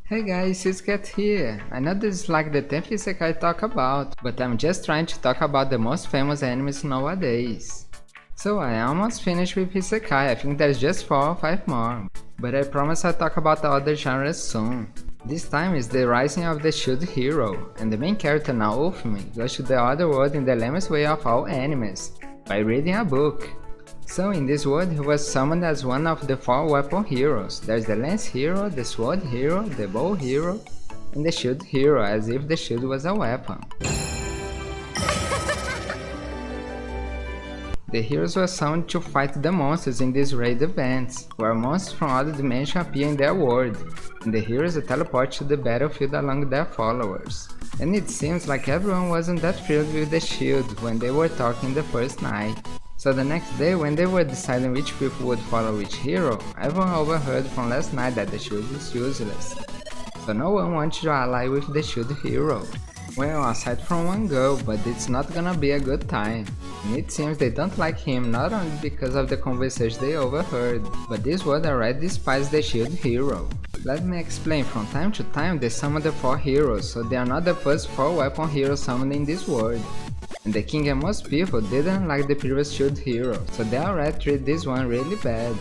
Hey guys, Sisket here. I know this is like the 10th isekai I talk about, but I'm just trying to talk about the most famous animes nowadays. So I almost finished with isekai, I think there's just 4 or 5 more. But I promise I'll talk about the other genres soon. This time is the rising of the shield hero, and the main character now Ultimate goes to the other world in the lamest way of all animes, by reading a book. So in this world he was summoned as one of the 4 weapon heroes. There's the lance hero, the sword hero, the bow hero, and the shield hero, as if the shield was a weapon. The heroes were summoned to fight the monsters in these raid events, where monsters from other dimensions appear in their world, and the heroes teleport to the battlefield along with their followers. And it seems like everyone wasn't that thrilled with the shield when they were talking the first night. So the next day, when they were deciding which people would follow which hero, everyone overheard from last night that the shield is useless. So no one wanted to ally with the shield hero. Well, aside from one girl, but it's not gonna be a good time. And it seems they don't like him not only because of the conversation they overheard, but this world already despises the shield hero. Let me explain, from time to time they summon the 4 heroes, so they are not the first 4 weapon heroes summoned in this world. And the king and most people didn't like the previous shield hero, so they already treat this one really bad.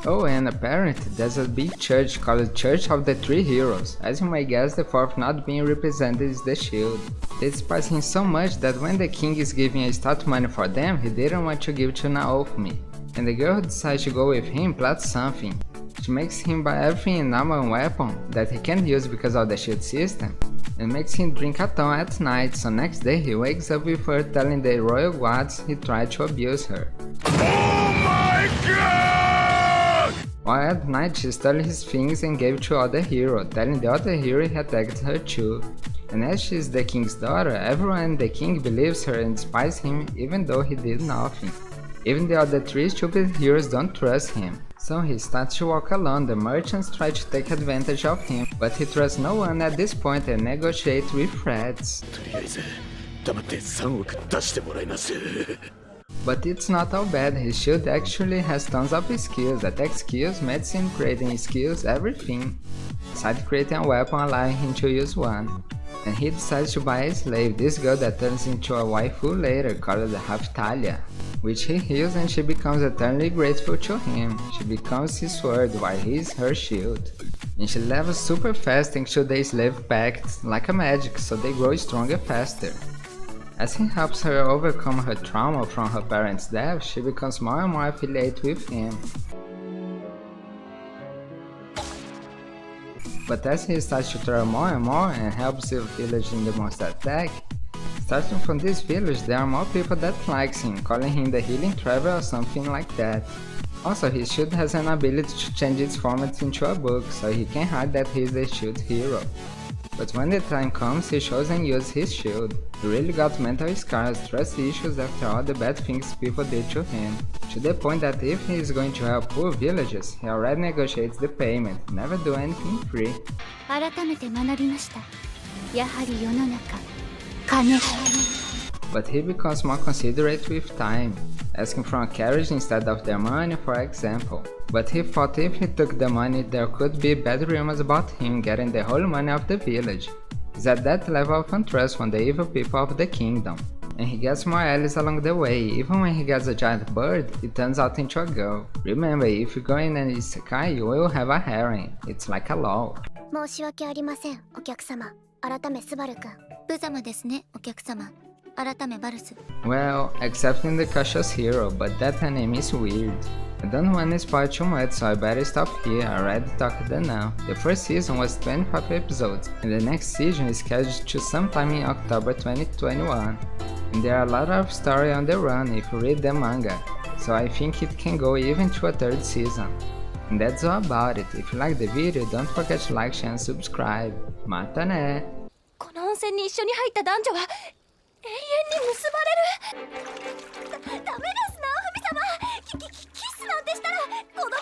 Oh, and apparently there's a big church called Church of the 3 Heroes. As you may guess, the 4th not being represented is the shield. They despise him so much that when the king is giving a start money for them, he didn't want to give to Naofumi. And the girl who decides to go with him plots something. She makes him buy everything in armor and weapon that he can't use because of the shield system, and makes him drink a ton at night, so next day he wakes up with her telling the royal guards he tried to abuse her. Oh my god! While at night she stole his things and gave to other hero, telling the other hero he attacked her too. And as she is the king's daughter, everyone in the king believes her and despises him even though he did nothing. Even the other 3 stupid heroes don't trust him. So he starts to walk alone. The merchants try to take advantage of him, but he trusts no one at this point and negotiates with threats. But it's not all bad, his shield actually has tons of skills, attack skills, medicine creating skills, everything. Besides creating a weapon allowing him to use one. And he decides to buy a slave, this girl that turns into a waifu later called Raftalia, which he heals and she becomes eternally grateful to him. She becomes his sword while he is her shield. And she levels super fast thanks to the slave pact, like a magic, so they grow stronger faster. As he helps her overcome her trauma from her parents' death, she becomes more and more affiliated with him. But as he starts to travel more and more and helps the village in the monster attack, starting from this village there are more people that likes him, calling him the healing traveler or something like that. Also, his shield has an ability to change its format into a book, so he can hide that he is the shield hero. But when the time comes, he shows and uses his shield. He really got mental scars, trust issues after all the bad things people did to him. To the point that if he is going to help poor villagers, he already negotiates the payment, never do anything free. But he becomes more considerate with time, asking for a carriage instead of their money, for example. But he thought if he took the money there could be bad rumors about him getting the whole money of the village. He's at that level of untrust from the evil people of the kingdom. And he gets more allies along the way. Even when he gets a giant bird, it turns out into a girl. Remember, if you go in an isekai, you will have a harem. It's like a law. Well, except in the cautious hero, but that anime is weird. I don't want to spoil too much, so I better stop here. I already talked enough. The first season was 25 episodes, and the next season is scheduled to sometime in October 2021. And there are a lot of story on the run if you read the manga, so I think it can go even to a 3rd season. And that's all about it. If you like the video, don't forget to like, share and subscribe. Mata ne! この温泉に一緒に入った男女は永遠に結ばれる。ダメですな、ふみ様。キスなんてしたら子供